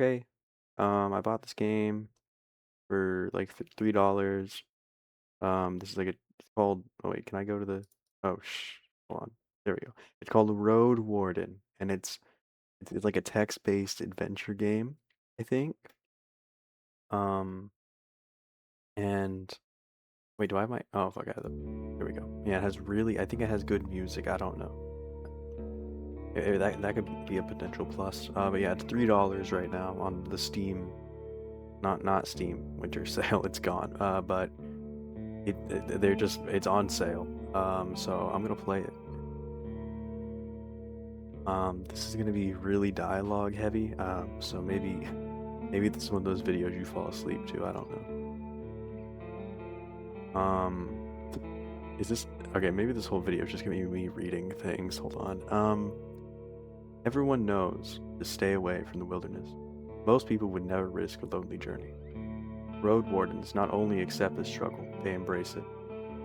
okay, I bought this game for like $3. This is like it's called. Oh wait, can I go to the? Oh hold on. There we go. It's called Roadwarden, and it's like a text-based adventure game, I think. Um, and wait, do I have my? Oh fuck, I have the. Here we go. Yeah, it has really. I think it has good music. I don't know. That could be a potential plus. But yeah, it's $3 right now on the Steam, not Steam Winter Sale. It's gone. But they're just it's on sale. So I'm gonna play it. This is gonna be really dialogue heavy. So maybe this is one of those videos you fall asleep to. I don't know. Is this okay? Maybe this whole video is just gonna be me reading things. Hold on. Everyone knows to stay away from the wilderness. Most people would never risk a lonely journey. Road wardens not only accept the struggle, they embrace it.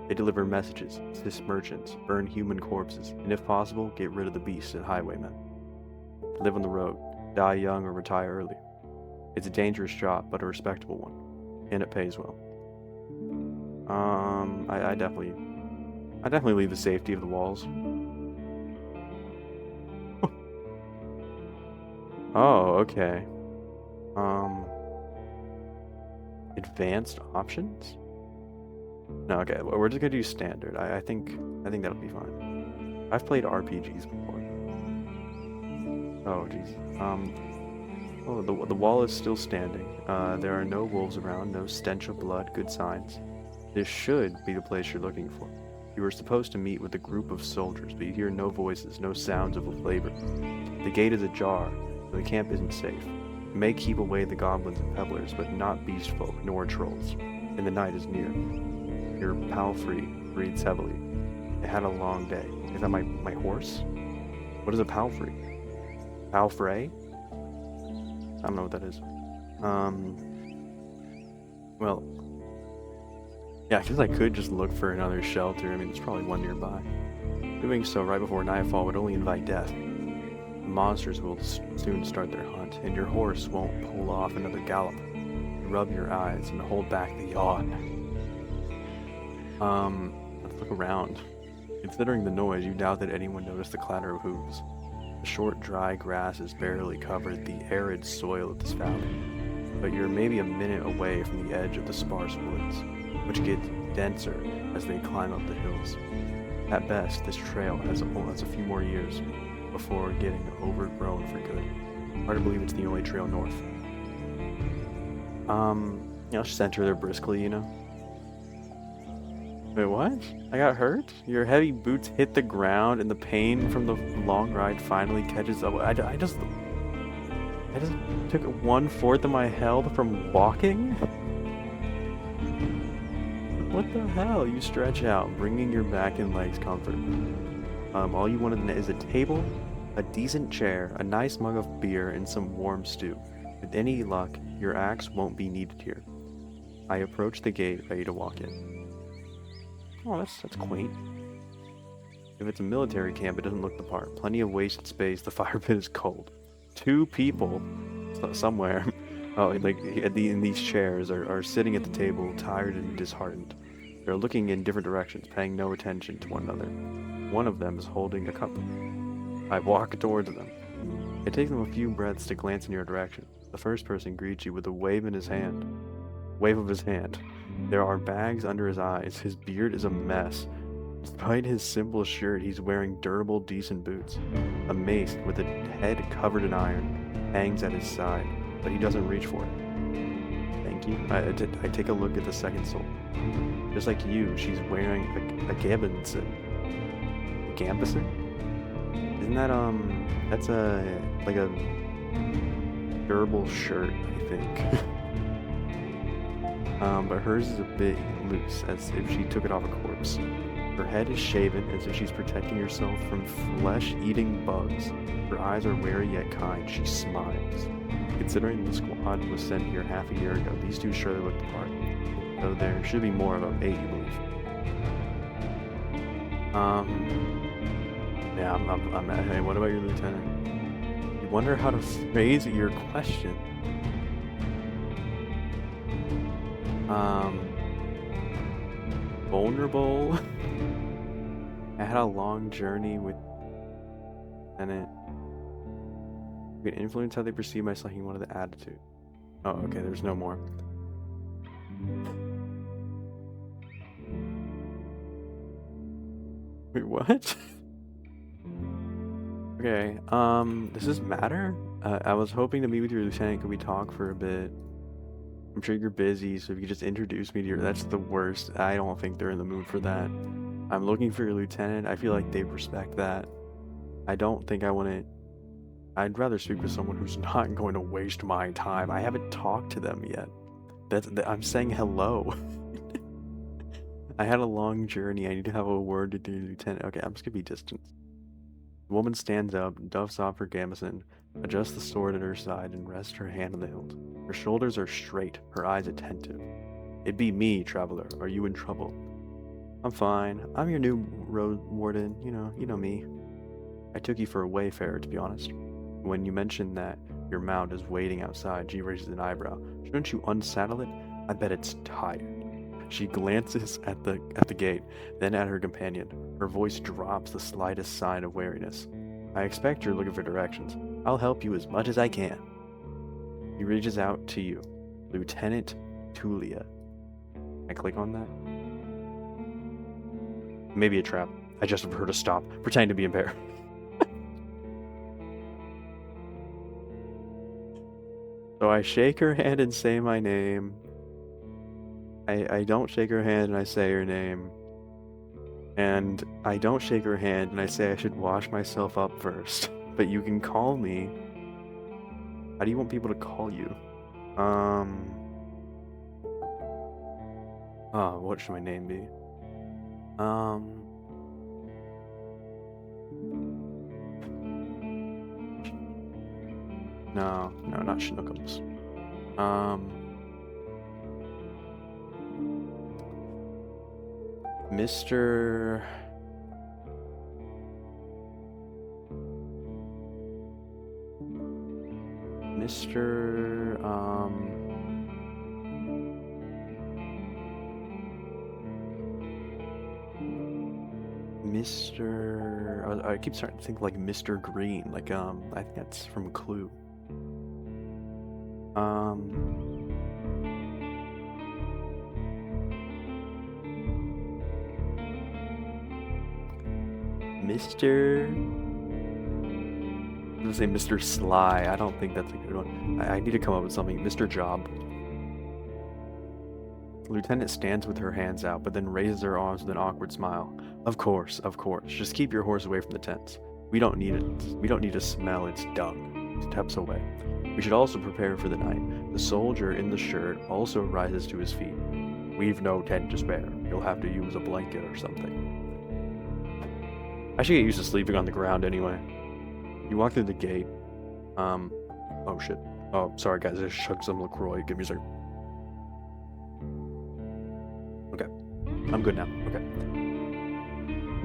They deliver messages, assist merchants, burn human corpses, and if possible, get rid of the beasts and highwaymen. Live on the road, die young or retire early. It's a dangerous job, but a respectable one, and it pays well. I definitely leave the safety of the walls. Oh, okay. Um, Advanced options? No, okay. We're just gonna do standard. I think that'll be fine. I've played RPGs before. Oh, jeez. Oh, the wall is still standing. There are no wolves around, no stench of blood. Good signs. This should be the place you're looking for. You were supposed to meet with a group of soldiers, but you hear no voices, no sounds of labor. The gate is ajar, so the camp isn't safe. You may keep away the goblins and pebblers, but not beast folk nor trolls. And the night is near. Your palfrey breathes heavily. It had a long day. Is that my horse? What is a palfrey? Palfrey? I don't know what that is. Well, yeah, I guess I could just look for another shelter. I mean, there's probably one nearby. Doing so right before nightfall would only invite death. The monsters will soon start their hunt, and your horse won't pull off another gallop. You rub your eyes and hold back the yawn. Let's look around. Considering the noise, you doubt that anyone noticed the clatter of hooves. The short, dry grasses barely covered the arid soil of this valley, but you're maybe a minute away from the edge of the sparse woods, which gets denser as they climb up the hills. At best, this trail has a few more years before getting overgrown for good. Hard to believe it's the only trail north. Just enter there briskly, Wait, what? I got hurt? Your heavy boots hit the ground and the pain from the long ride finally catches up. I just took 1/4 of my health from walking? What the hell? You stretch out, bringing your back and legs comfort. All you wanted is a table, a decent chair, a nice mug of beer, and some warm stew. With any luck, your axe won't be needed here. I approach the gate, ready to walk in. Oh, that's quaint. If it's a military camp, it doesn't look the part. Plenty of wasted space. The fire pit is cold. Two people somewhere, in these chairs, are sitting at the table, tired and disheartened. They're looking in different directions, paying no attention to one another. One of them is holding a cup. I walk towards them. It takes them a few breaths to glance in your direction. The first person greets you with a wave of his hand. There are bags under his eyes. His beard is a mess. Despite his simple shirt, he's wearing durable, decent boots. A mace with a head covered in iron hangs at his side, but he doesn't reach for it. Thank you. I take a look at the second soul. Just like you, she's wearing a gambison. Gambison? Isn't that, that's like a durable shirt, I think. But hers is a bit loose, as if she took it off a corpse. Her head is shaven, as if she's protecting herself from flesh-eating bugs. Her eyes are wary yet kind. She smiles. Considering the squad was sent here half a year ago, these two surely look the part. Though there should be more of them, 8, you believe. Yeah, I'm hey, what about your lieutenant? You wonder how to phrase your question. Um, vulnerable. I had a long journey with Lieutenant. You can influence how they perceive my selecting one of the attitude. Oh, okay, there's no more. Wait, what? Okay, does this matter? I was hoping to meet with your lieutenant. Could we talk for a bit? I'm sure you're busy, so if you could just introduce me to your... That's the worst. I don't think they're in the mood for that. I'm looking for your lieutenant. I feel like they respect that. I don't think I want to... I'd rather speak with someone who's not going to waste my time. I haven't talked to them yet. I'm saying hello. I had a long journey. I need to have a word with your lieutenant. Okay, I'm just gonna be distant. The woman stands up, duffs off her gambeson, adjusts the sword at her side, and rests her hand on the hilt. Her shoulders are straight, her eyes attentive. It be me, traveler. Are you in trouble? I'm fine. I'm your new Roadwarden. You know me. I took you for a wayfarer, to be honest. When you mentioned that your mount is waiting outside, she raises an eyebrow. Shouldn't you unsaddle it? I bet it's tired. She glances at the gate, then at her companion. Her voice drops the slightest sign of wariness. I expect you're looking for directions. I'll help you as much as I can. He reaches out to you. Lieutenant Tulia. I click on that? Maybe a trap. I just heard her stop, pretending to be embarrassed. So I shake her hand and say my name. I don't shake her hand and I say her name. And I don't shake her hand and I say I should wash myself up first. But you can call me. How do you want people to call you? What should my name be? No, not Schnookums. Mr. I keep starting to think like Mr. Green, like I think that's from Clue. Mr. I'm gonna say Mr. Sly. I don't think that's a good one. I need to come up with something. Mr. Job. The lieutenant stands with her hands out, but then raises her arms with an awkward smile. Of course. Just keep your horse away from the tents. We don't need it. We don't need to smell its dung. Steps away. We should also prepare for the night. The soldier in the shirt also rises to his feet. We've no tent to spare. You'll have to use a blanket or something. I should get used to sleeping on the ground anyway. You walk through the gate. Oh shit. Oh, sorry guys, I just chugged some LaCroix. Give me a second. Okay. I'm good now. Okay.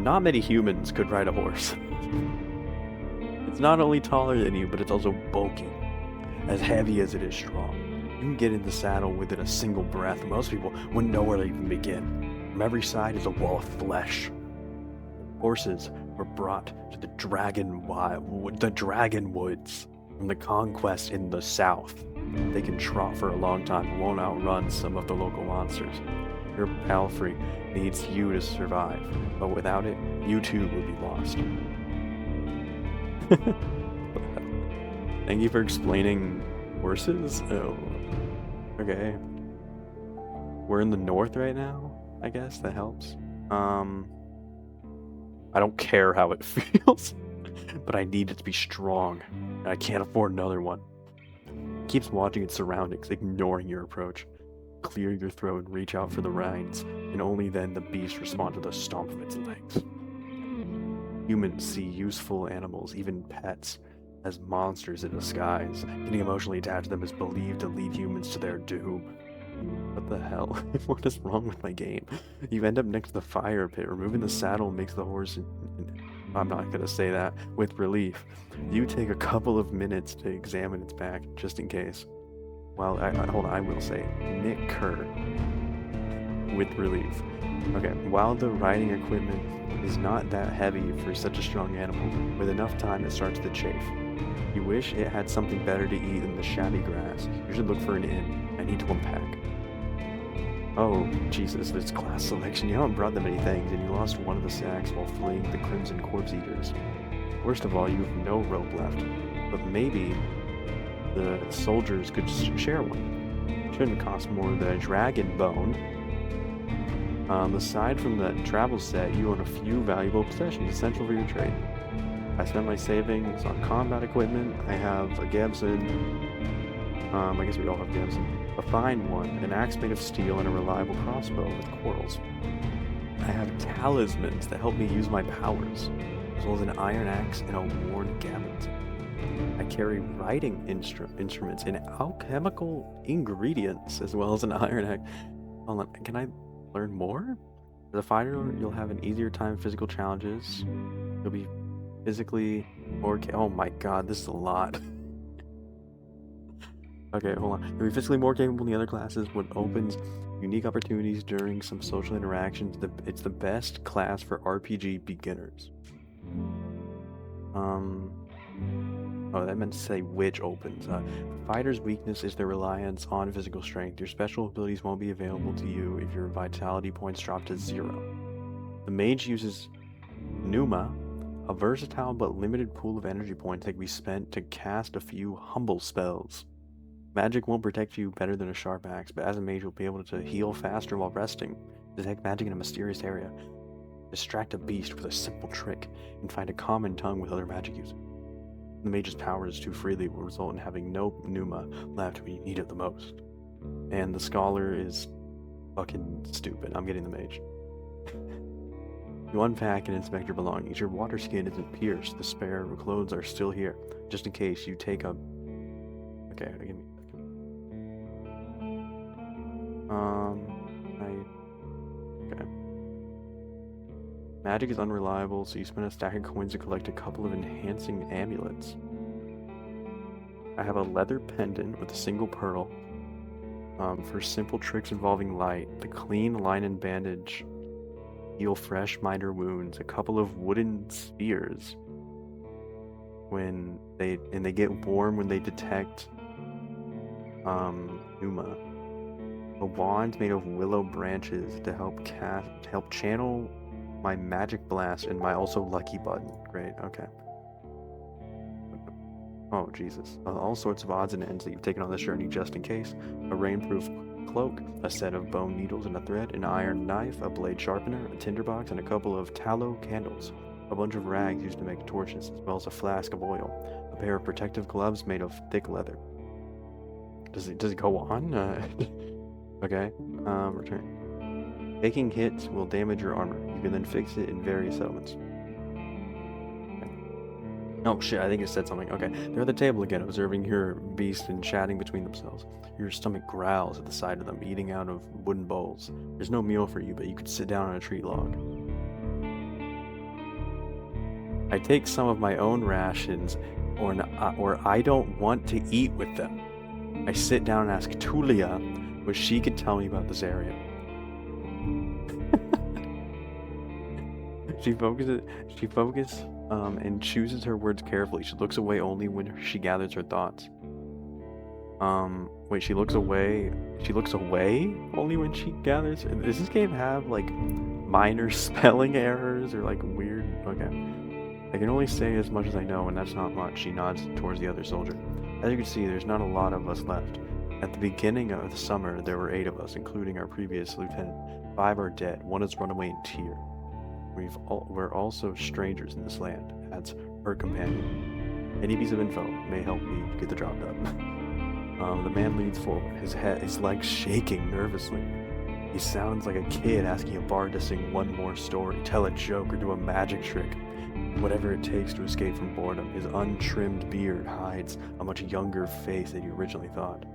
Not many humans could ride a horse. It's not only taller than you, but it's also bulky. As heavy as it is strong. You can get in the saddle within a single breath. Most people wouldn't know where to even begin. From every side is a wall of flesh. Horses were brought to the Dragon Woods from the conquest in the south. They can trot for a long time and won't outrun some of the local monsters. Your palfrey needs you to survive, but without it, you too will be lost. Thank you for explaining horses? Oh, okay. We're in the north right now, I guess that helps. I don't care how it feels, but I need it to be strong, and I can't afford another one. It keeps watching its surroundings, ignoring your approach. Clear your throat and reach out for the reins, and only then the beast responds to the stomp of its legs. Humans see useful animals, even pets, as monsters in disguise. Getting emotionally attached to them is believed to lead humans to their doom. What the hell? What is wrong with my game? You end up next to the fire pit. Removing the saddle makes the horse... I'm not gonna say that. With relief. You take a couple of minutes to examine its back, just in case. Well, hold on, I will say. Nick Kerr. with relief. Okay, while the riding equipment is not that heavy for such a strong animal, with enough time it starts to chafe. You wish it had something better to eat than the shabby grass. You should look for an inn. I need to unpack. Oh, Jesus, this class selection. You haven't brought them many things, and you lost one of the sacks while fleeing the Crimson Corpse Eaters. Worst of all, you have no rope left. But maybe the soldiers could share one. Shouldn't cost more than a dragon bone. Aside from the travel set, you own a few valuable possessions essential for your trade. I spent my savings on combat equipment. I have a Gabson. I guess we all have Gabson. A fine one, an axe made of steel, and a reliable crossbow with quarrels. I have talismans that help me use my powers, as well as an iron axe and a worn gablet. I carry writing instruments and alchemical ingredients, as well as an iron axe. Hold on, can I learn more? As a fighter, you'll have an easier time with physical challenges. You'll be physically more oh my god, this is a lot. Okay, hold on. You'll be physically more capable than the other classes, what opens unique opportunities during some social interactions. It's the best class for RPG beginners. Oh, that meant to say which opens. Fighter's weakness is their reliance on physical strength. Your special abilities won't be available to you if your vitality points drop to 0. The mage uses Pneuma, a versatile but limited pool of energy points that can be spent to cast a few humble spells. Magic won't protect you better than a sharp axe, but as a mage you'll be able to heal faster while resting, detect magic in a mysterious area, distract a beast with a simple trick, and find a common tongue with other magic users. The mage's powers too freely will result in having no pneuma left when you need it the most. And the scholar is fucking stupid. I'm getting the mage. You unpack and inspect your belongings. Your water skin isn't pierced. The spare clothes are still here, just in case you take a... Okay, give me a second. Okay. Magic is unreliable, so you spend a stack of coins to collect a couple of enhancing amulets. I have a leather pendant with a single pearl. For simple tricks involving light, the clean linen bandage heal fresh minor wounds, a couple of wooden spears when they get warm when they detect pneuma. A wand made of willow branches to help channel my magic blast, and my also lucky button. Great, okay. Oh, Jesus. All sorts of odds and ends that you've taken on this journey just in case. A rainproof cloak, a set of bone needles and a thread, an iron knife, a blade sharpener, a tinderbox, and a couple of tallow candles. A bunch of rags used to make torches, as well as a flask of oil. A pair of protective gloves made of thick leather. Does it go on? Okay. Return. Taking hits will damage your armor. You can then fix it in various settlements. Okay. Oh shit, I think it said something. Okay. They're at the table again, observing your beast and chatting between themselves. Your stomach growls at the sight of them, eating out of wooden bowls. There's no meal for you, but you could sit down on a tree log. I take some of my own rations, or I don't want to eat with them. I sit down and ask Tulia what she could tell me about this area. She focuses and chooses her words carefully. She looks away only when she gathers her thoughts. Wait, she looks away only when she gathers? Does this game have like minor spelling errors or like weird? Okay. I can only say as much as I know, and that's not much. She nods towards the other soldier. As you can see, there's not a lot of us left. At the beginning of the summer, there were 8 of us, including our previous lieutenant. 5 are dead. 1 has run away in Tyr. We're also strangers in this land, adds her companion. Any piece of info may help me get the job done. The man leans forward, his legs shaking nervously. He sounds like a kid asking a bard to sing one more story, tell a joke, or do a magic trick. Whatever it takes to escape from boredom. His untrimmed beard hides a much younger face than you originally thought.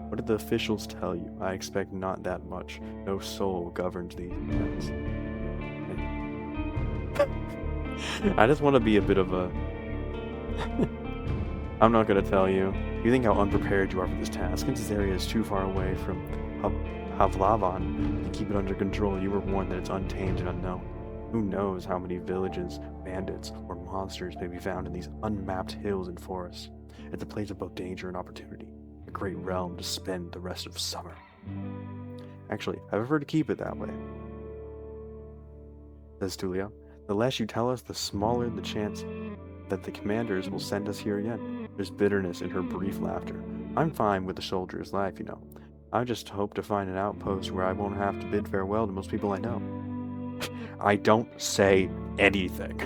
What did the officials tell you? I expect not that much. No soul governs these events. I just want to be a bit of a... I'm not gonna tell you. You think how unprepared you are for this task, since this area is too far away from Havlavan to keep it under control. You were warned that it's untamed and unknown. Who knows how many villages, bandits, or monsters may be found in these unmapped hills and forests. It's a place of both danger and opportunity, a great realm to spend the rest of summer. Actually, I prefer to keep it that way, says Tulia. The less you tell us, the smaller the chance that the commanders will send us here again. There's bitterness in her brief laughter. I'm fine with the soldier's life, you know. I just hope to find an outpost where I won't have to bid farewell to most people I know. I don't say anything.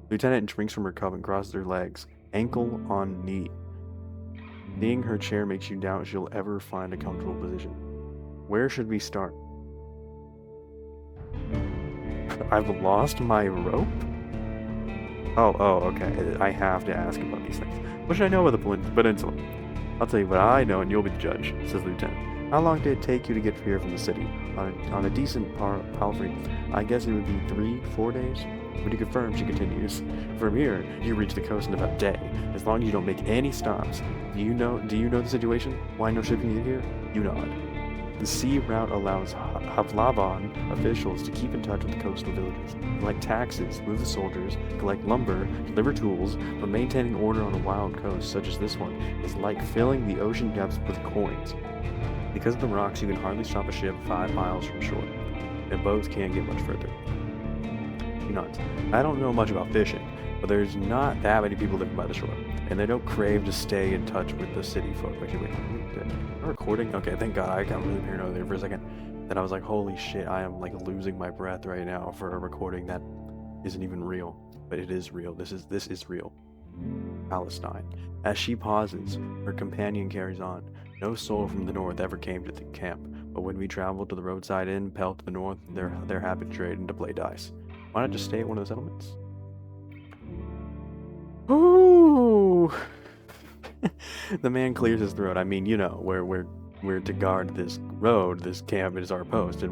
Lieutenant drinks from her cup and crosses her legs, ankle on knee. Seeing her chair makes you doubt she'll ever find a comfortable position. Where should we start? I've lost my rope? Oh, okay. I have to ask about these things. What should I know about the peninsula? I'll tell you what I know and you'll be the judge, says Lieutenant. How long did it take you to get here from the city? On a decent palfrey, I guess it would be 3-4 days? When you confirm, she continues. From here, you reach the coast in about a day, as long as you don't make any stops. Do you know the situation? Why no shipping you here? You nod. The sea route allows Havlavan officials to keep in touch with the coastal villages, collect taxes, move the soldiers, collect lumber, deliver tools, but maintaining order on a wild coast such as this one is like filling the ocean depths with coins. Because of the rocks, you can hardly stop a ship 5 miles from shore, and boats can't get much further. You know, I don't know much about fishing, but there's not that many people living by the shore, and they don't crave to stay in touch with the city folk. Actually, wait, am I recording? Okay, thank God. I got really paranoid there for a second. Then I was like, holy shit, I am like losing my breath right now for a recording that isn't even real. But it is real. This is real. Palestine. As she pauses, her companion carries on. No soul from the north ever came to the camp, but when we traveled to the roadside inn, Pell to the north, their habit trade and to play dice. Why not just stay at one of the settlements? Ooh! The man clears his throat. I mean, you know, we're to guard this road. This camp is our post. And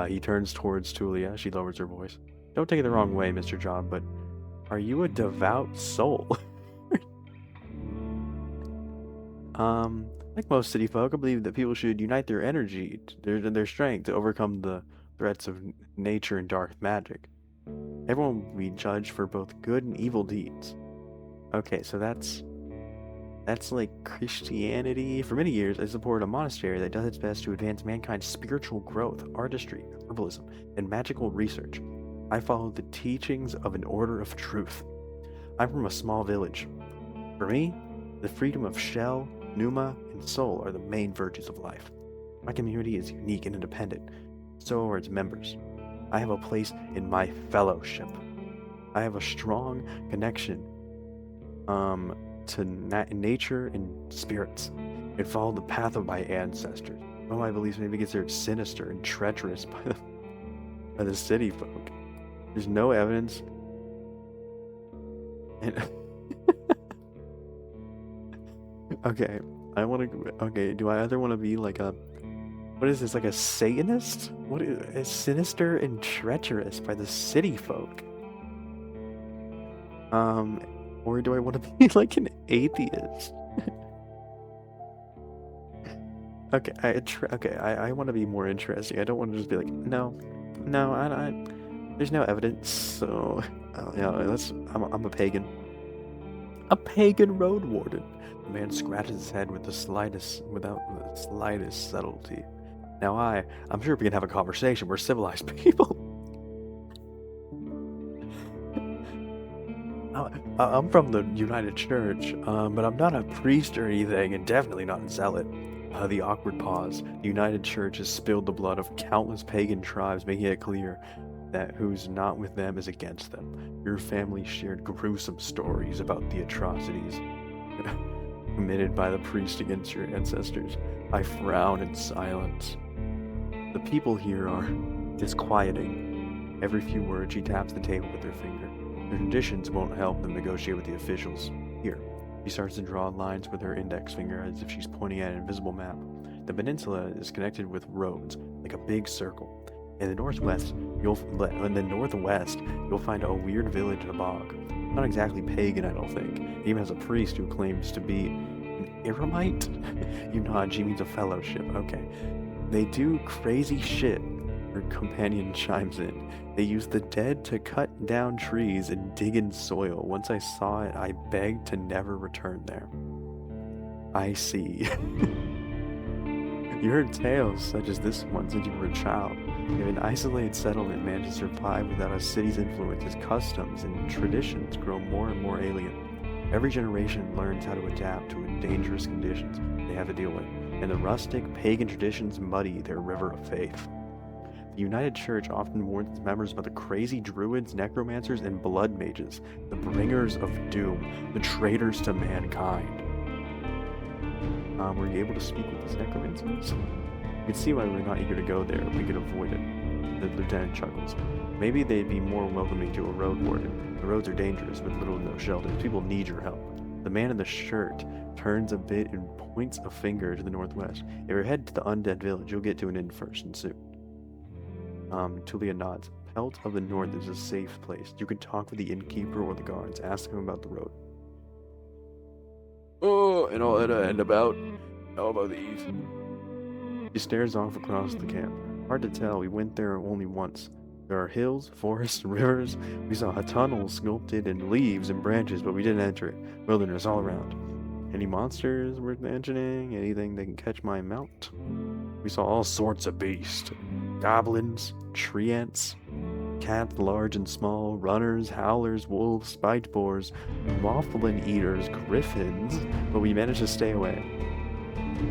he turns towards Tulia. She lowers her voice. Don't take it the wrong way, Mr. Job, but are you a devout soul? Like most city folk, I believe that people should unite their energy, their strength to overcome the threats of nature and dark magic. Everyone will be judged for both good and evil deeds. Okay, so that's like Christianity. For many years, I supported a monastery that does its best to advance mankind's spiritual growth, artistry, herbalism, and magical research. I follow the teachings of an order of truth. I'm from a small village. For me, the freedom of shell, pneuma, and soul are the main virtues of life. My community is unique and independent. So are its members. I have a place in my fellowship. I have a strong connection to nature and spirits, and follow the path of my ancestors. One of my beliefs may be considered sinister and treacherous by the city folk. There's no evidence. Okay, do I either want to be like what is this, like a Satanist? What is sinister and treacherous by the city folk? Or do I want to be like an atheist? I want to be more interesting. I don't want to just be like, no, I there's no evidence, so I'm a pagan. A pagan road warden. The man scratches his head without the slightest subtlety. Now I'm sure we can have a conversation. We're civilized people. I'm from the United Church, but I'm not a priest or anything, and definitely not a zealot. The awkward pause. The United Church has spilled the blood of countless pagan tribes, making it clear that who's not with them is against them. Your family shared gruesome stories about the atrocities committed by the priest against your ancestors. I frown in silence. The people here are disquieting. Every few words, she taps the table with her finger. Their traditions won't help them negotiate with the officials. Here, she starts to draw lines with her index finger as if she's pointing at an invisible map. The peninsula is connected with roads, like a big circle. In the northwest, you'll find a weird village in a bog. Not exactly pagan, I don't think. It even has a priest who claims to be an eremite. You nod. She means a fellowship. Okay. They do crazy shit. Her companion chimes in. They use the dead to cut down trees and dig in soil. Once I saw it, I begged to never return there. I see. You heard tales such as this one since you were a child. If an isolated settlement manages to survive without a city's influence, its customs and traditions grow more and more alien. Every generation learns how to adapt to the dangerous conditions they have to deal with, and the rustic, pagan traditions muddy their river of faith. The United Church often warns its members about the crazy druids, necromancers, and blood mages, the bringers of doom, the traitors to mankind. Were you able to speak with these necromancers? You can see why we're not eager to go there if we could avoid it. The lieutenant chuckles. Maybe they'd be more welcoming to a road warden. The roads are dangerous with little to no shelters. People need your help. The man in the shirt turns a bit and points a finger to the northwest. If you're headed to the undead village, you'll get to an inn first and soon. Tulia nods. Pelt of the North is a safe place. You can talk with the innkeeper or the guards. Ask them about the road. Oh, and all that and about. How about these? He stares off across the camp. Hard to tell, we went there only once. There are hills, forests, rivers. We saw a tunnel sculpted in leaves and branches, but we didn't enter it. Wilderness all around. Any monsters worth mentioning? Anything that can catch my mount? We saw all sorts of beasts. Goblins, tree ants, cats large and small, runners, howlers, wolves, spiked boars, waffling eaters, griffins, but we managed to stay away.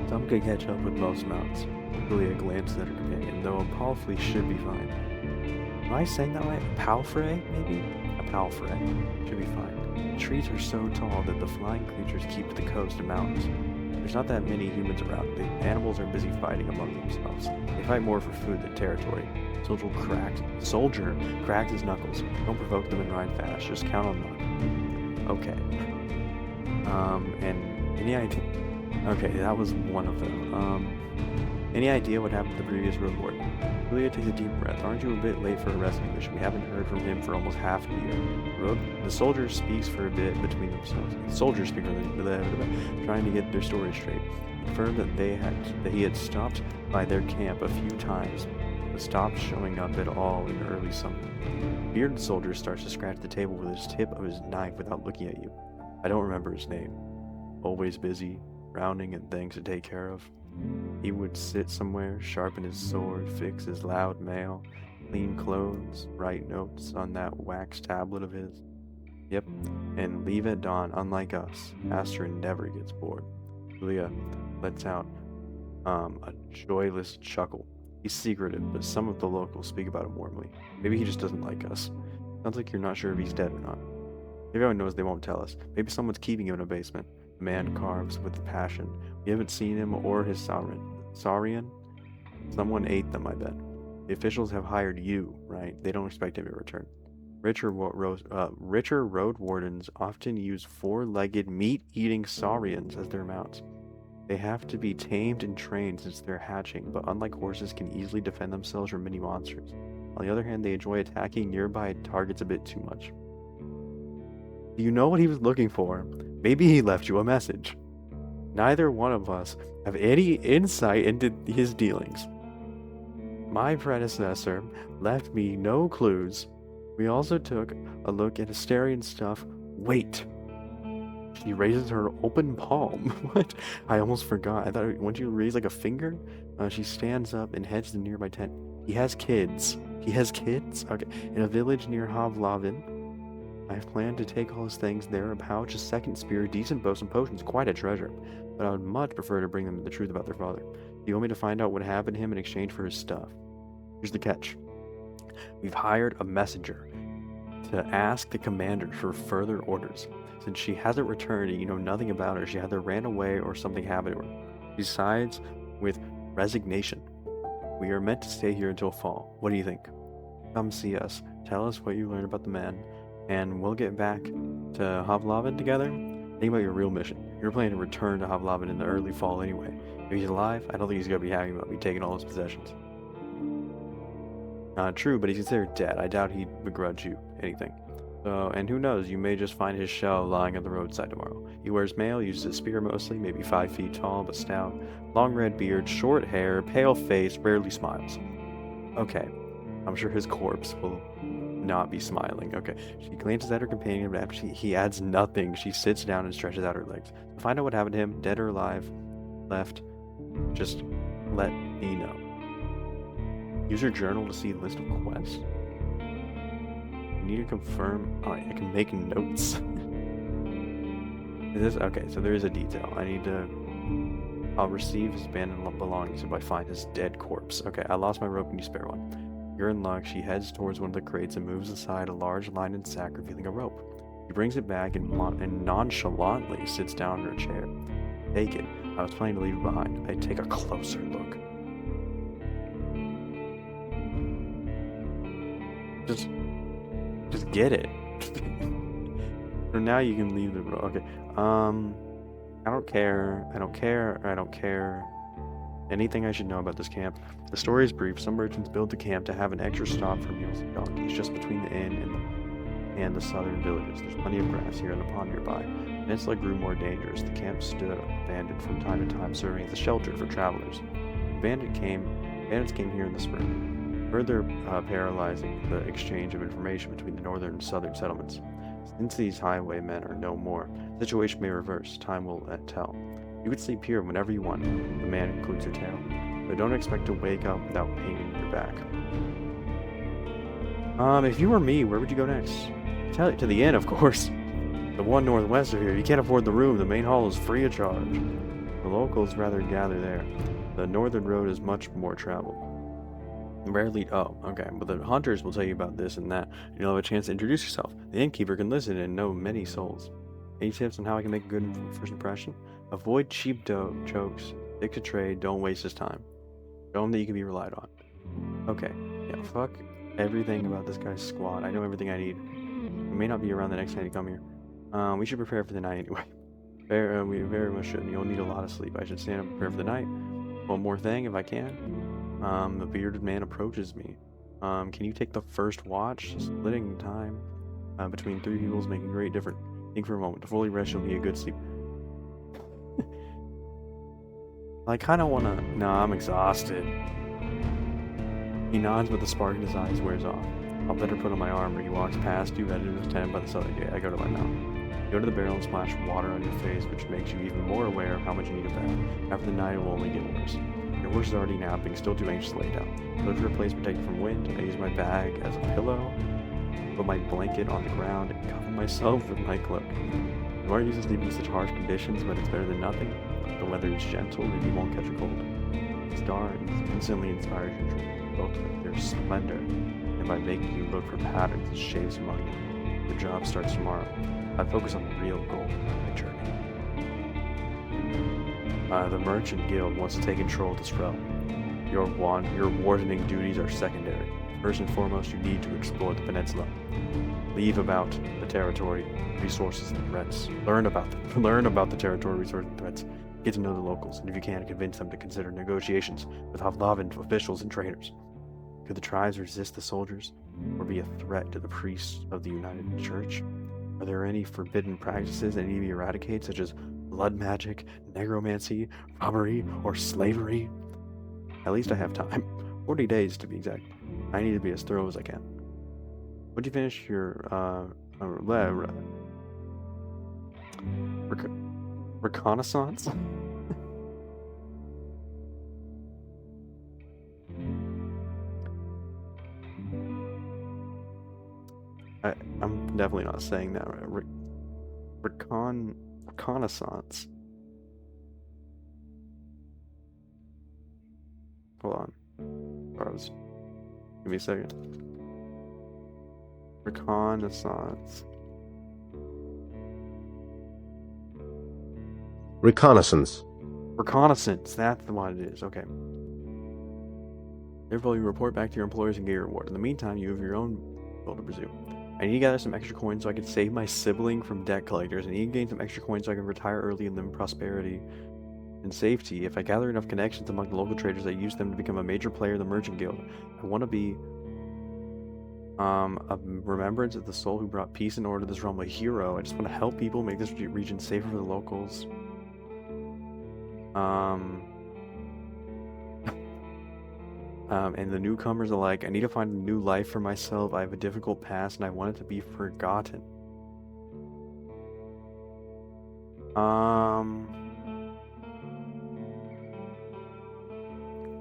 Some could catch up with most mounts. Julia glanced at her companion, though a palfrey should be fine. Am I saying that right? A palfrey, maybe? A palfrey. Should be fine. The trees are so tall that the flying creatures keep to the coast and mountains. There's not that many humans around. The animals are busy fighting among themselves. They fight more for food than territory. Soldier cracks his knuckles. Don't provoke them and ride fast. Just count on luck. Okay. And any idea? Okay, that was one of them. Any idea what happened to the previous Roadwarden? Julia takes a deep breath. Aren't you a bit late for a rescue mission? We haven't heard from him for almost half a year. The soldier speaks for a bit between themselves. The soldiers speak trying to get their story straight. Confirmed that he had stopped by their camp a few times, but stopped showing up at all in early summer. The bearded soldier starts to scratch the table with his tip of his knife without looking at you. I don't remember his name. Always busy, rounding and things to take care of. He would sit somewhere, sharpen his sword, fix his loud mail, clean clothes, write notes on that wax tablet of his. Yep, and leave at dawn, unlike us. Aster never gets bored. Julia lets out a joyless chuckle. He's secretive, but some of the locals speak about him warmly. Maybe he just doesn't like us. Sounds like you're not sure if he's dead or not. If everyone knows, they won't tell us. Maybe someone's keeping him in a basement. The man carves with passion. We haven't seen him or his Saurian? Someone ate them, I bet. The officials have hired you, right? They don't expect him to return. Richer road wardens often use four-legged, meat-eating saurians as their mounts. They have to be tamed and trained since they're hatching, but unlike horses, can easily defend themselves from many monsters. On the other hand, they enjoy attacking nearby targets a bit too much. Do you know what he was looking for? Maybe he left you a message. Neither one of us have any insight into his dealings. My predecessor left me no clues. We also took a look at Asterian stuff. Wait. She raises her open palm. What? I almost forgot. I thought, wouldn't you raise like a finger? She stands up and heads to the nearby tent. He has kids. He has kids? Okay. In a village near Havlavin. I have planned to take all his things there, a pouch, a second spear, a decent bow, some potions, quite a treasure. But I would much prefer to bring them the truth about their father. Do you want me to find out what happened to him in exchange for his stuff? Here's the catch. We've hired a messenger to ask the commander for further orders. Since she hasn't returned and you know nothing about her, she either ran away or something happened to her. Besides, with resignation. We are meant to stay here until fall. What do you think? Come see us. Tell us what you learned about the man. And we'll get back to Havlavin together. Think about your real mission. You're planning to return to Havlavin in the early fall anyway. If he's alive, I don't think he's going to be happy about me taking all his possessions. True, but he's considered dead. I doubt he'd begrudge you anything. So, and who knows, you may just find his shell lying on the roadside tomorrow. He wears mail, uses a spear mostly, maybe 5 feet tall but stout. Long red beard, short hair, pale face, rarely smiles. Okay, I'm sure his corpse will not be smiling. Okay, she glances at her companion, but after he adds nothing, she sits down and stretches out her legs. To find out what happened to him, dead or alive, left, just let me know. Use your journal to see a list of quests. I need to confirm. Oh, I can make notes. Is this okay? So there is a detail. I need to. I'll receive his abandoned belongings if I find his dead corpse. Okay, I lost my rope. Can you spare one? You're in luck. She heads towards one of the crates and moves aside a large lined sack, revealing a rope. She brings it back and nonchalantly sits down in her chair. Take it. I was planning to leave it behind. I take a closer look. Just get it. So now you can leave the road. Okay. I don't care. Anything I should know about this camp? The story is brief. Some merchants built the camp to have an extra stop for mules and donkeys, just between the inn and the southern villages. There's plenty of grass here and the pond nearby. The peninsula grew more dangerous. The camp stood abandoned from time to time, serving as a shelter for travelers. Bandits came here in the spring, further paralyzing the exchange of information between the northern and southern settlements. Since these highwaymen are no more, the situation may reverse. Time will tell. You could sleep here whenever you want. The man concludes her tale, but don't expect to wake up without pain in your back. If you were me, where would you go next? Tell it to the inn, of course. The one northwest of here. You can't afford the room. The main hall is free of charge. The locals rather gather there. The northern road is much more traveled. Rarely. Oh, okay. But the hunters will tell you about this and that. You'll have a chance to introduce yourself. The innkeeper can listen and know many souls. Any tips on how I can make a good first impression? Avoid cheap jokes. Stick to trade. Don't waste his time. Show him that you can be relied on. Okay. Yeah. Fuck everything about this guy's squad. I know everything I need. We may not be around the next time you come here. We should prepare for the night anyway. We very much should. You'll need a lot of sleep. I should stand up and prepare for the night. One more thing, if I can. The bearded man approaches me. Can you take the first watch? Splitting time between 3 people is making a great difference. Think for a moment. To fully rest, you'll need a good sleep. I kind of want to... No, I'm exhausted. He nods, but the spark in his eyes wears off. I'll better put on my armor. He walks past you, headed to the tent by the southern gate. I go to my mount. Go to the barrel and splash water on your face, which makes you even more aware of how much you need a bath. After the night, it will only get worse. Your horse is already napping, still too anxious to lay down. Look for a place protected from wind. I use my bag as a pillow, put my blanket on the ground, and cover myself with my cloak. You aren't used to sleeping in such harsh conditions, but it's better than nothing. The weather is gentle, and you won't catch a cold. The star instantly inspires your dream, both with their splendor and by making you look for patterns and shapes among them. Your job starts tomorrow. I focus on the real goal of my journey. The Merchant Guild wants to take control of this realm. Your wardening duties are secondary. First and foremost, you need to explore the peninsula. Leave about the territory, resources, and threats. Learn about the territory, resources, and threats. Get to know the locals, and if you can, convince them to consider negotiations with Havlavan officials and traders. Could the tribes resist the soldiers, or be a threat to the priests of the United Church? Are there any forbidden practices that need to be eradicated, such as blood magic, necromancy, robbery, or slavery? At least I have time. 40 days to be exact. I need to be as thorough as I can. Would you finish your reconnaissance? I'm definitely not saying that right. Reconnaissance. Hold on. Give me a second. Reconnaissance. Reconnaissance. Reconnaissance. That's the one it is. Okay. Therefore, you report back to your employers and get your reward. In the meantime, you have your own goal to pursue. I need to gather some extra coins so I can save my sibling from debt collectors. I need to gain some extra coins so I can retire early and live in prosperity and safety. If I gather enough connections among the local traders, I use them to become a major player in the Merchant Guild. I want to be A remembrance of the soul who brought peace and order to this realm, a hero. I just want to help people, make this region safer for the locals. And the newcomers alike. I need to find a new life for myself. I have a difficult past, and I want it to be forgotten.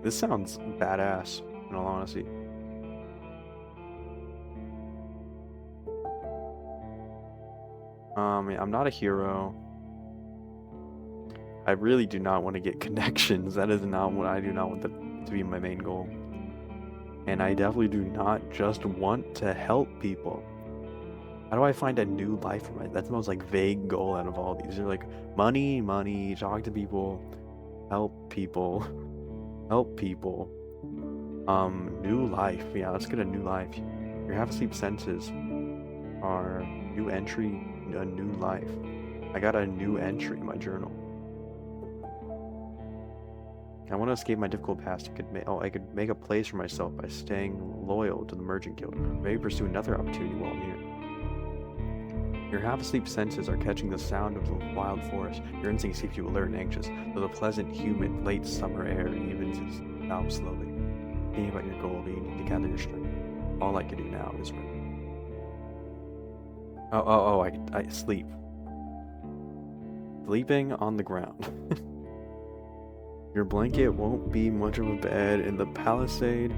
This sounds badass, in all honesty. I'm not a hero. I really do not want to get connections. That is not what I do not want to be my main goal. And I definitely do not just want to help people. How do I find a new life for my? That's the most like vague goal out of all these. They're like money, talk to people, help people, help people. New life. Yeah, let's get a new life. Your half asleep senses are new entry, a new life. I got a new entry in my journal. I want to escape my difficult past. I could make a place for myself by staying loyal to the Merchant Guild. Maybe pursue another opportunity while I'm here. Your half-asleep senses are catching the sound of the wild forest. Your instincts keep you alert and anxious, though the pleasant, humid, late summer air evens out slowly. Thinking about your goal, you need to gather your strength. All I can do now is run. I sleep. Sleeping on the ground. Your blanket won't be much of a bed, and the palisade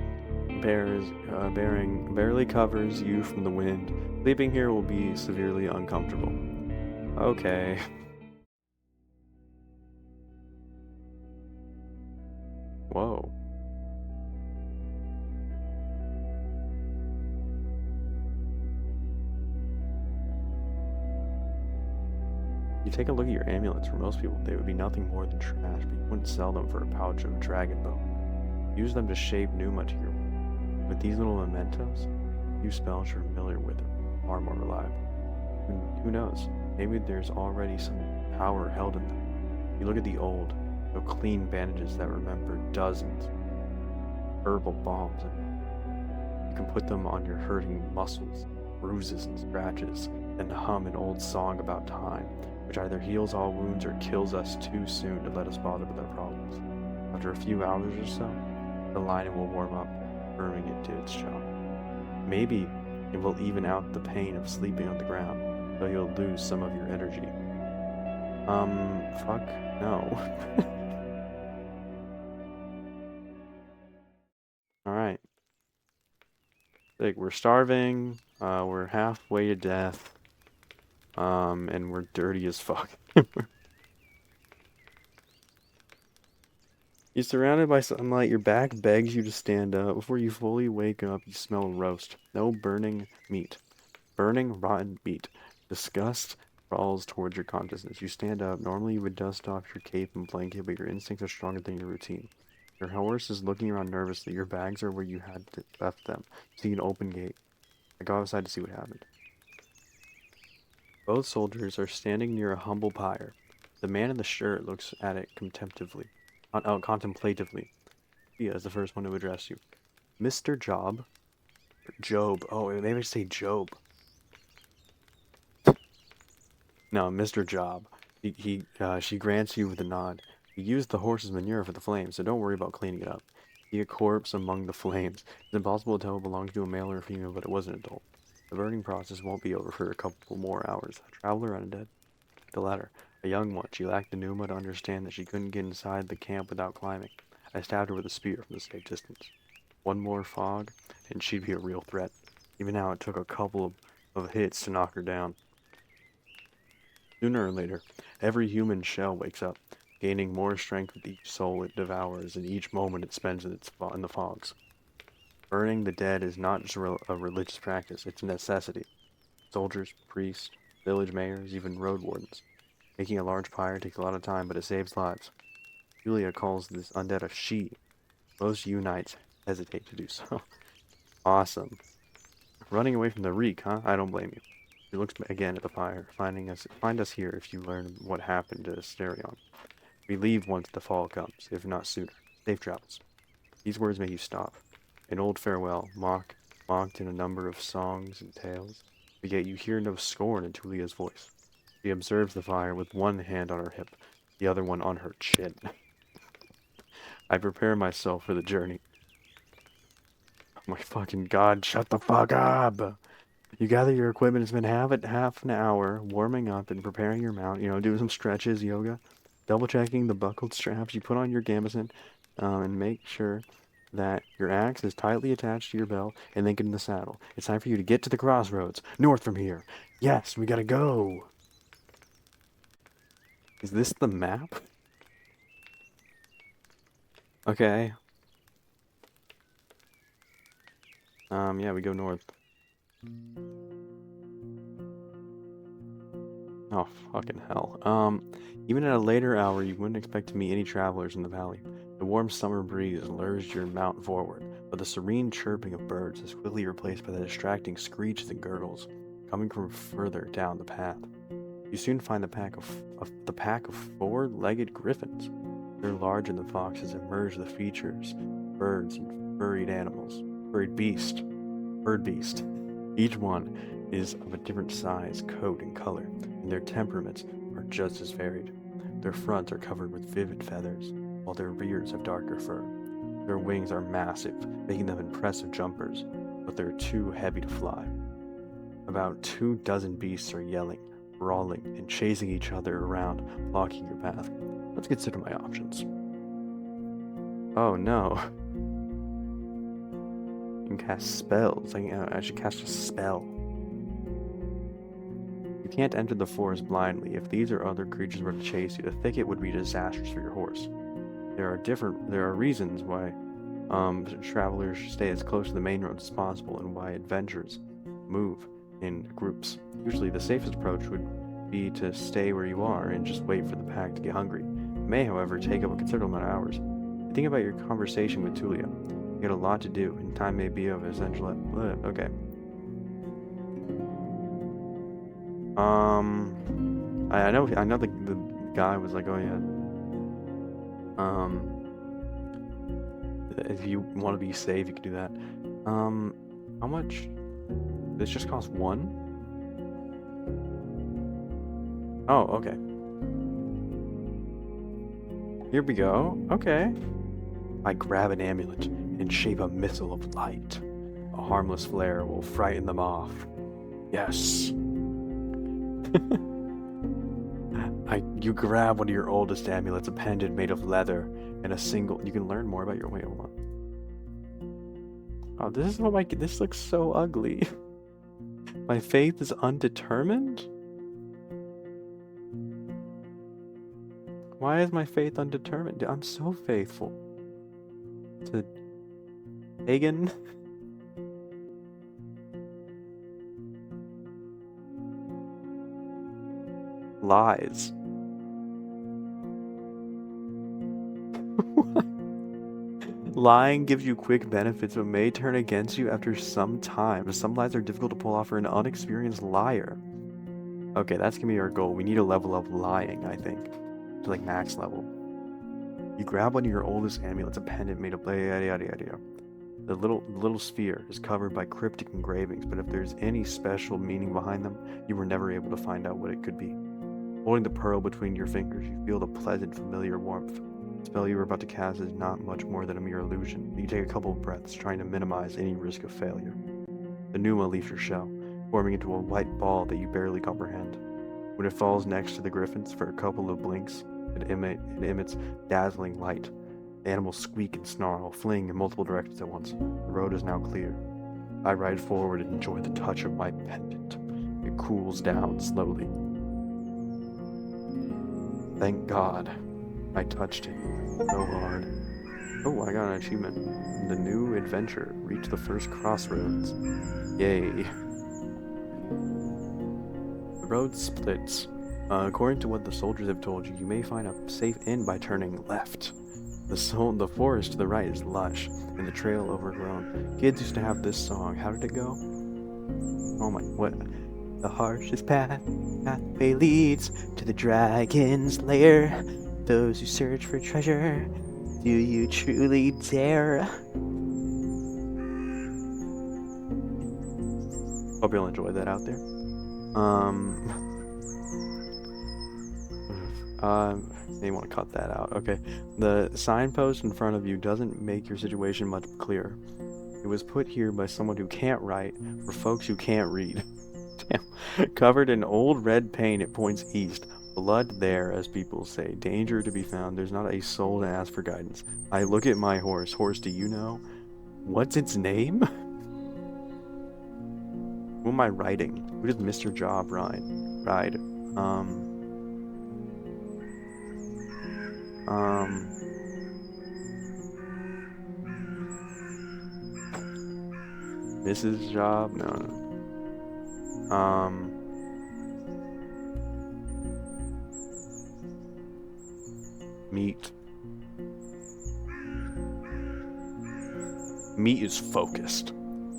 barely covers you from the wind. Sleeping here will be severely uncomfortable. Okay. Whoa. You take a look at your amulets. For most people, they would be nothing more than trash, but you wouldn't sell them for a pouch of dragon bone. Use them to shape Numa to your will. With these little mementos, few spells you're familiar with are far more reliable. Who knows? Maybe there's already some power held in them. You look at the old, so clean bandages that remember dozens herbal balms, and you can put them on your hurting muscles, bruises and scratches, and hum an old song about time, which either heals all wounds or kills us too soon to let us bother with our problems. After a few hours or so, the lining will warm up, firming it to its job. Maybe it will even out the pain of sleeping on the ground, though you'll lose some of your energy. Fuck no. Alright. Like, we're starving, we're halfway to death, and we're dirty as fuck. You're surrounded by sunlight, your back begs you to stand up. Before you fully wake up, you smell roast. No burning meat. Burning, rotten meat. Disgust crawls towards your consciousness. You stand up. Normally you would dust off your cape and blanket, but your instincts are stronger than your routine. Your horse is looking around nervously. Your bags are where you had left them. You see an open gate. I go outside to see what happened. Both soldiers are standing near a humble pyre. The man in the shirt looks at it contemplatively. Thea is the first one to address you. Mr. Job? Job. Oh, maybe I say Job. No, Mr. Job. She grants you with a nod. You used the horse's manure for the flames, so don't worry about cleaning it up. See a corpse among the flames. It's impossible to tell if it belonged to a male or a female, but it was an adult. The burning process won't be over for a couple more hours. A traveler undead? The latter. A young one. She lacked the pneuma to understand that she couldn't get inside the camp without climbing. I stabbed her with a spear from a safe distance. One more fog, and she'd be a real threat. Even now, it took a couple of hits to knock her down. Sooner or later, every human shell wakes up, gaining more strength with each soul it devours and each moment it spends in the fogs. Burning the dead is not just a religious practice, it's a necessity. Soldiers, priests, village mayors, even road wardens. Making a large pyre takes a lot of time, but it saves lives. Julia calls this undead a she. Most Unites hesitate to do so. Awesome. Running away from the reek, huh? I don't blame you. She looks again at the fire. Find us here if you learn what happened to Asterion. We leave once the fall comes, if not sooner. Safe travels. These words make you stop. An old farewell, mock mocked in a number of songs and tales, but yet you hear no scorn in Tulia's voice. She observes the fire with one hand on her hip, the other one on her chin. I prepare myself for the journey. Oh my fucking god, shut the fuck up! You gather your equipment and spend half an hour warming up and preparing your mount, do some stretches, yoga, double checking the buckled straps. You put on your gambeson, and make sure that your axe is tightly attached to your belt, and then get in the saddle. It's time for you to get to the crossroads, north from here. Yes, we gotta go. Is this the map? Okay. Yeah, we go north. Oh, fucking hell. Even at a later hour, you wouldn't expect to meet any travelers in the valley. The warm summer breeze lures your mount forward, but the serene chirping of birds is quickly replaced by the distracting screeches and gurgles coming from further down the path. You soon find the pack of four-legged griffins. They're larger than the foxes and merge the features, birds and bird beast. Each one is of a different size, coat, and color, and their temperaments are just as varied. Their fronts are covered with vivid feathers, while their rears have darker fur. Their wings are massive, making them impressive jumpers, but they're too heavy to fly. About 24 beasts are yelling, brawling, and chasing each other around, blocking your path. Let's consider my options. Oh no. You can cast spells. I should cast a spell. You can't enter the forest blindly. If these or other creatures were to chase you, the thicket would be disastrous for your horse. There are reasons why travelers should stay as close to the main roads as possible, and why adventurers move in groups. Usually the safest approach would be to stay where you are and just wait for the pack to get hungry. It may, however, take up a considerable amount of hours. Think about your conversation with Tulia. You got a lot to do, and time may be of essential. Okay. I know the guy was like, oh yeah. If you want to be safe, you can do that. How much? This just costs 1? Oh, okay. Here we go. Okay. I grab an amulet and shape a missile of light. A harmless flare will frighten them off. Yes. You grab one of your oldest amulets, a pendant made of leather, and a single. You can learn more about your. Wait, hold on. Oh, this looks so ugly. My faith is undetermined? Why is my faith undetermined? I'm so faithful to Hagen. Lies. Lying gives you quick benefits but may turn against you after some time. Some lies are difficult to pull off for an unexperienced liar. Okay, that's gonna be our goal. We need to level up lying, I think, to like max level. You grab one of your oldest amulets, a pendant made of yada yada yada. The little sphere is covered by cryptic engravings, but if there's any special meaning behind them, you were never able to find out what it could be. Holding the pearl between your fingers, you feel the pleasant, familiar warmth. The spell you are about to cast is not much more than a mere illusion. You take a couple of breaths, trying to minimize any risk of failure. The pneuma leaves your shell, forming into a white ball that you barely comprehend. When it falls next to the griffins for a couple of blinks, it emits dazzling light. The animals squeak and snarl, fleeing in multiple directions at once. The road is now clear. I ride forward and enjoy the touch of my pendant. It cools down slowly. Thank God, I touched it so hard. Oh, I got an achievement. The new adventure. Reach the first crossroads. Yay. The road splits. According to what the soldiers have told you, you may find a safe inn by turning left. The forest to the right is lush, and the trail overgrown. Kids used to have this song. How did it go? Oh my, what? The harshest pathway leads to the dragon's lair. Those who search for treasure, do you truly dare? Hope you'll enjoy that out there. You want to cut that out. Okay. The signpost in front of you doesn't make your situation much clearer. It was put here by someone who can't write for folks who can't read. Damn. Covered in old red paint, it points east. Blood there, as people say. Danger to be found. There's not a soul to ask for guidance. I look at my horse. Horse, do you know? What's its name? Who am I riding? Who does Mr. Job ride? Mrs. Job? No. Meat. Meat is focused.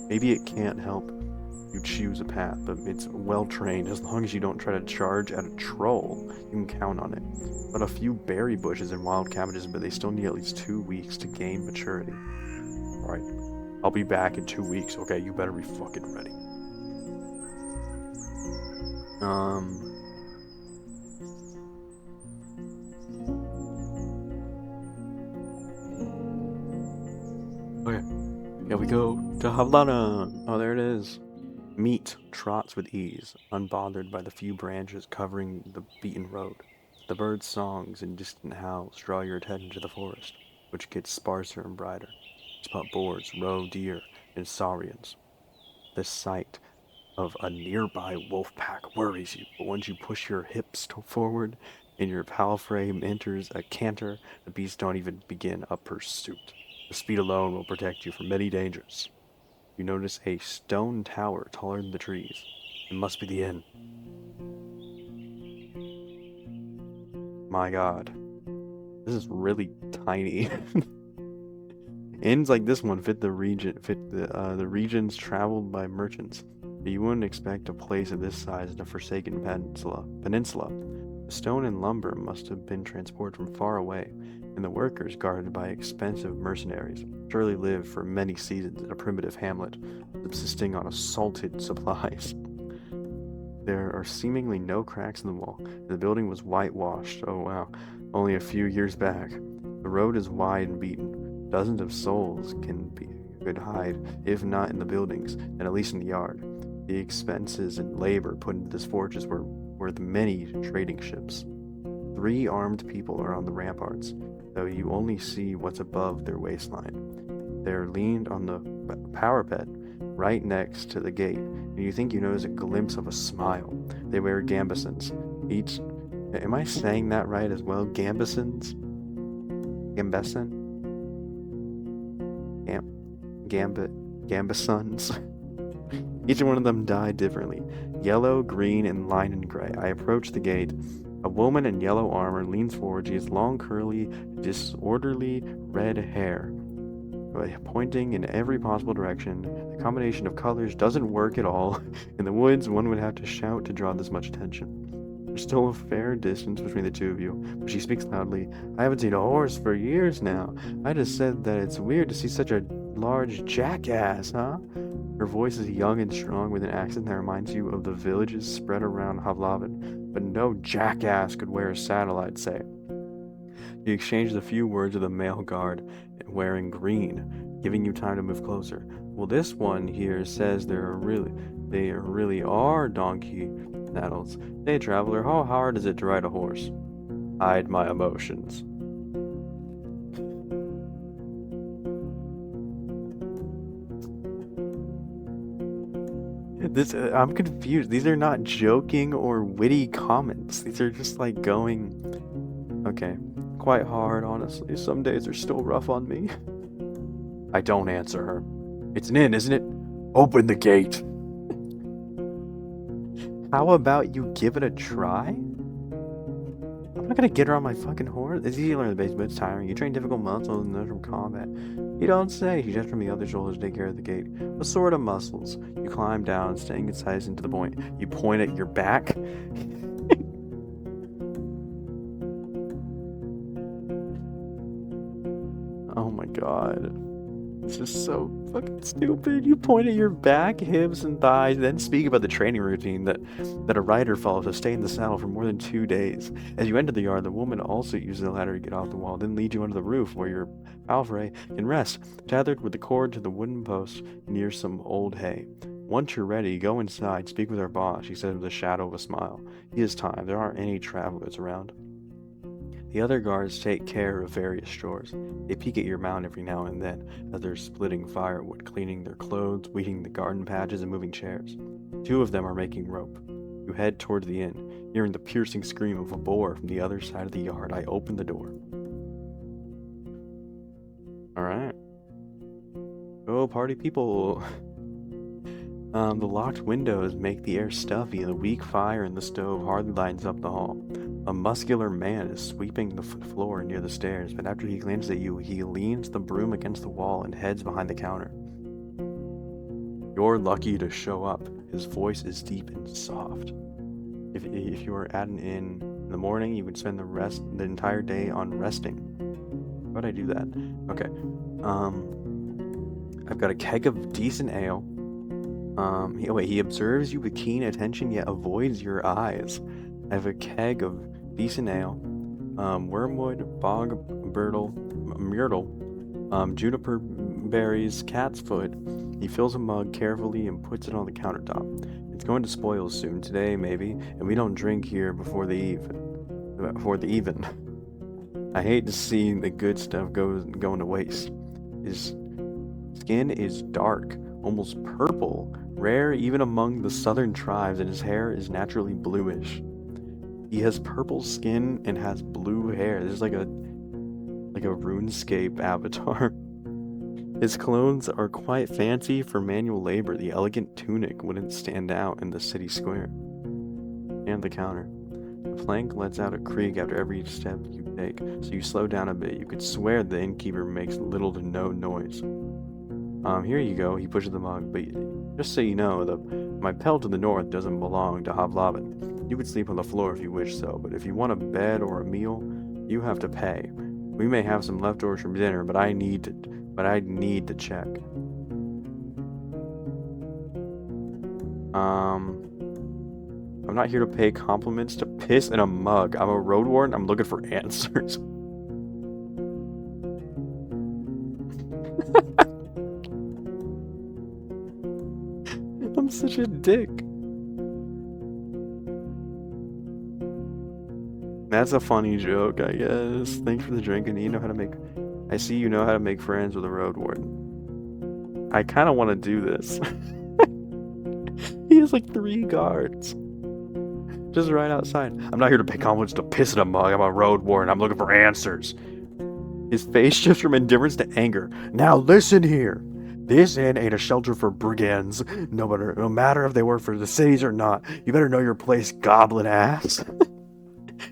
Maybe it can't help you choose a path, but it's well trained. As long as you don't try to charge at a troll, you can count on it. But a few berry bushes and wild cabbages, but they still need at least 2 weeks to gain maturity. Alright, I'll be back in 2 weeks, okay? You better be fucking ready. Okay, here we go to Havana. Oh, there it is. Meat trots with ease, unbothered by the few branches covering the beaten road. The birds' songs and distant howls draw your attention to the forest, which gets sparser and brighter. Spot boars, roe deer, and saurians. The sight of a nearby wolf pack worries you, but once you push your hips forward and your palfrey enters a canter, the beasts don't even begin a pursuit. The speed alone will protect you from many dangers. You notice a stone tower taller than the trees. It must be the inn. My god. This is really tiny. Inns like this one fit the regions traveled by merchants. But you wouldn't expect a place of this size in a forsaken peninsula. The stone and lumber must have been transported from far away, and the workers, guarded by expensive mercenaries, surely lived for many seasons in a primitive hamlet, subsisting on assaulted supplies. There are seemingly no cracks in the wall. The building was whitewashed, oh wow, only a few years back. The road is wide and beaten. Dozens of souls could hide, if not in the buildings, then at least in the yard. The expenses and labor put into this fortress were worth many trading ships. 3 armed people are on the ramparts, though you only see what's above their waistline. They're leaned on the parapet right next to the gate, and you think you notice a glimpse of a smile. They wear gambesons. Am I saying that right as well? Gambesons? Gambeson? Gambesons? Each one of them died differently. Yellow, green, and line and gray. I approach the gate. A woman in yellow armor leans forward. She has long, curly, disorderly red hair, pointing in every possible direction. The combination of colors doesn't work at all. In the woods, one would have to shout to draw this much attention. There's still a fair distance between the two of you, but she speaks loudly. I haven't seen a horse for years now. I just said that it's weird to see such a large jackass, huh? Her voice is young and strong with an accent that reminds you of the villages spread around Havlavin, but no jackass could wear a saddle, I'd say. He exchanges a few words with a male guard wearing green, giving you time to move closer. Well, this one here says they really are donkey saddles. Hey, traveler, how hard is it to ride a horse? Hide my emotions. I'm confused. These are not joking or witty comments. These are just like going, okay, quite hard, honestly. Some days are still rough on me. I don't answer her. It's an inn, isn't it? Open the gate. How about you give it a try? I'm not gonna get her on my fucking horse. It's easy to learn the basics, but it's tiring. You train difficult muscles and those from combat. You don't say. She gestures from the other shoulders to take care of the gate. What sort of muscles? You climb down, staying concise and to the point. You point at your back. Oh my god. This is so fucking stupid. You point at your back, hips, and thighs, then speak about the training routine that a rider follows to stay in the saddle for more than 2 days. As you enter the yard, the woman also uses the ladder to get off the wall, then leads you under the roof where your palfrey can rest, tethered with the cord to the wooden post near some old hay. Once you're ready, go inside, speak with our boss, she said with a shadow of a smile. He has time. There aren't any travelers around. The other guards take care of various chores. They peek at your mount every now and then as they're splitting firewood, cleaning their clothes, weeding the garden patches, and moving chairs. 2 of them are making rope. You head towards the inn. Hearing the piercing scream of a boar from the other side of the yard, I open the door. Alright. Oh, party people. The locked windows make the air stuffy, and the weak fire in the stove hardly lights up the hall. A muscular man is sweeping the floor near the stairs, but after he glances at you, he leans the broom against the wall and heads behind the counter. You're lucky to show up. His voice is deep and soft. If you were at an inn in the morning, you would spend the entire day on resting. Why'd I do that? Okay. I've got a keg of decent ale. He observes you with keen attention, yet avoids your eyes. I have a keg of decent ale, wormwood, bog myrtle, juniper berries, cat's foot. He fills a mug carefully and puts it on the countertop. It's going to spoil soon, today maybe, and we don't drink here before the even. I hate to see the good stuff going to waste. His skin is dark, almost purple, rare even among the southern tribes, and his hair is naturally bluish. He has purple skin and has blue hair. This is like a RuneScape avatar. His clothes are quite fancy for manual labor. The elegant tunic wouldn't stand out in the city square. And the counter. The plank lets out a creak after every step you take, so you slow down a bit. You could swear the innkeeper makes little to no noise. Here you go. He pushes the mug, but just so you know, my pelt to the north doesn't belong to Hovlavin. You could sleep on the floor if you wish so, but if you want a bed or a meal, you have to pay. We may have some leftovers from dinner, but I need to check. I'm not here to pay compliments to piss in a mug. I'm a Roadwarden. I'm looking for answers. I'm such a dick. That's a funny joke, I guess. Thanks for the drink, and I see you know how to make friends with a Roadwarden. I kind of want to do this. He has like 3 guards. Just right outside. I'm not here to pay compliments to piss in a mug. I'm a Roadwarden. I'm looking for answers. His face shifts from indifference to anger. Now listen here. This inn ain't a shelter for brigands, no matter if they work for the cities or not. You better know your place, goblin ass.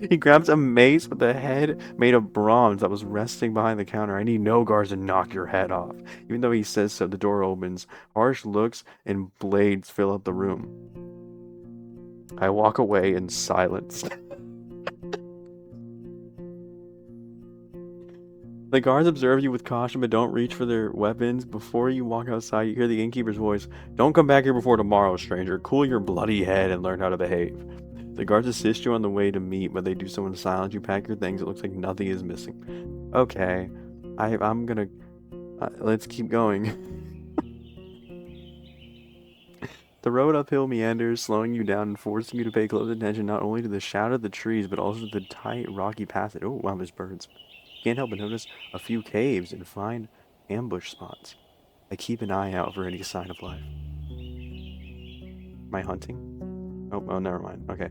He grabs a mace with a head made of bronze that was resting behind the counter. I need no guards to knock your head off. Even though he says so, the door opens. Harsh looks and blades fill up the room. I walk away in silence. The guards observe you with caution, but don't reach for their weapons. Before you walk outside, you hear the innkeeper's voice. Don't come back here before tomorrow, stranger. Cool your bloody head and learn how to behave. The guards assist you on the way to meet, but they do so in silence. You pack your things. It looks like nothing is missing. Okay. I'm gonna... let's keep going. The road uphill meanders, slowing you down and forcing you to pay close attention not only to the shadow of the trees, but also to the tight, rocky passage. Oh, wow, there's birds. Can't help but notice a few caves and find ambush spots. I keep an eye out for any sign of life. Am I hunting? Oh, never mind. Okay.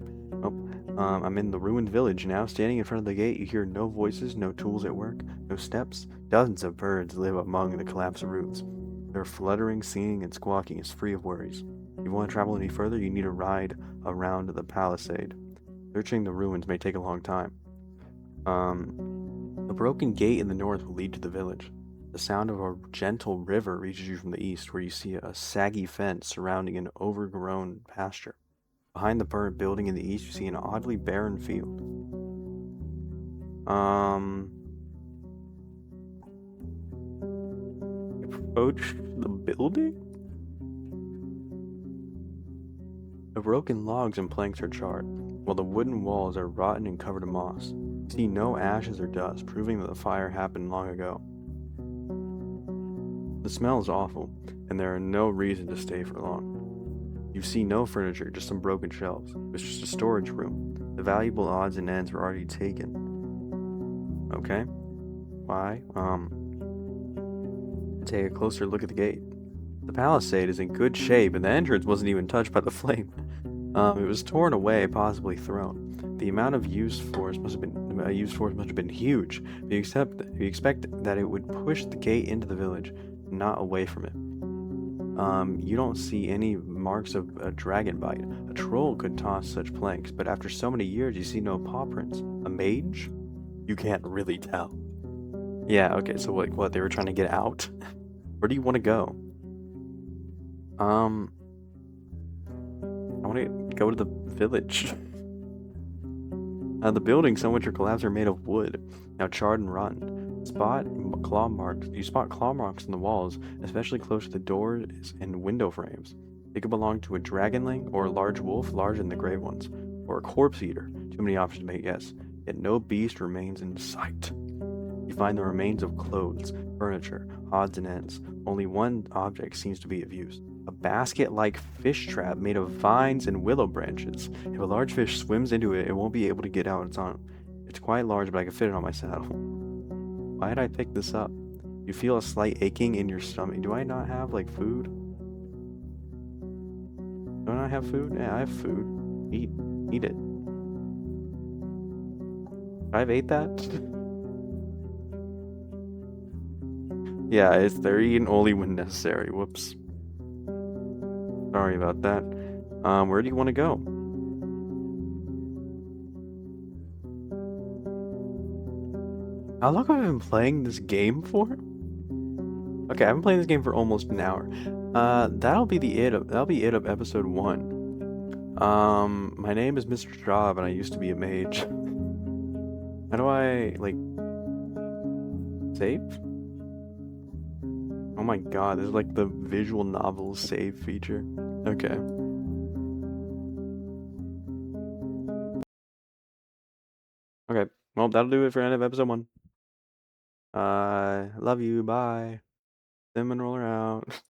I'm in the ruined village now. Standing in front of the gate, you hear no voices, no tools at work, no steps. Dozens of birds live among the collapsed roofs. Their fluttering, singing, and squawking is free of worries. If you want to travel any further, you need a ride around the palisade. Searching the ruins may take a long time. A broken gate in the north will lead to the village. The sound of a gentle river reaches you from the east, where you see a saggy fence surrounding an overgrown pasture. Behind the burnt building in the east, you see an oddly barren field. Approach the building? The broken logs and planks are charred, while the wooden walls are rotten and covered in moss. You see no ashes or dust, proving that the fire happened long ago. The smell is awful, and there are no reason to stay for long. You see no furniture, just some broken shelves. It's just a storage room. The valuable odds and ends were already taken. Okay. Why? Take a closer look at the gate. The palisade is in good shape, and the entrance wasn't even touched by the flame. It was torn away, possibly thrown. The amount of used force must have been huge. You expect that it would push the gate into the village, not away from it. You don't see any marks of a dragon bite. A troll could toss such planks, but after so many years, you see no paw prints. A mage? You can't really tell. Yeah, okay, so like what, they were trying to get out? Where do you want to go? Um, I want to go to the village. The buildings, some which are collapsed, are made of wood, now charred and rotten. You spot claw marks in the walls, especially close to the doors and window frames. They could belong to a dragonling or a large wolf larger than the gray ones, or a corpse eater. Too many options to make a guess. Yet no beast remains in sight. You find the remains of clothes, furniture, odds and ends. Only one object seems to be of use. A basket-like fish trap made of vines and willow branches. If a large fish swims into it, it won't be able to get out on its own. It's quite large, but I can fit it on my saddle. Why did I pick this up? You feel a slight aching in your stomach. Do I not have, like, food? Don't I have food? Yeah, I have food. Eat it. I've ate that? Yeah, they're eaten only when necessary. Whoops. Sorry about that. Where do you want to go? How long have I been playing this game for? Okay, I've been playing this game for almost an hour. That'll be it of episode 1. My name is Mr. Job, and I used to be a mage. How do I, like, save? Oh my god, this is like the visual novel save feature. Okay. Okay, well, that'll do it for end of episode 1. Love you, bye. Cinnamon roller out.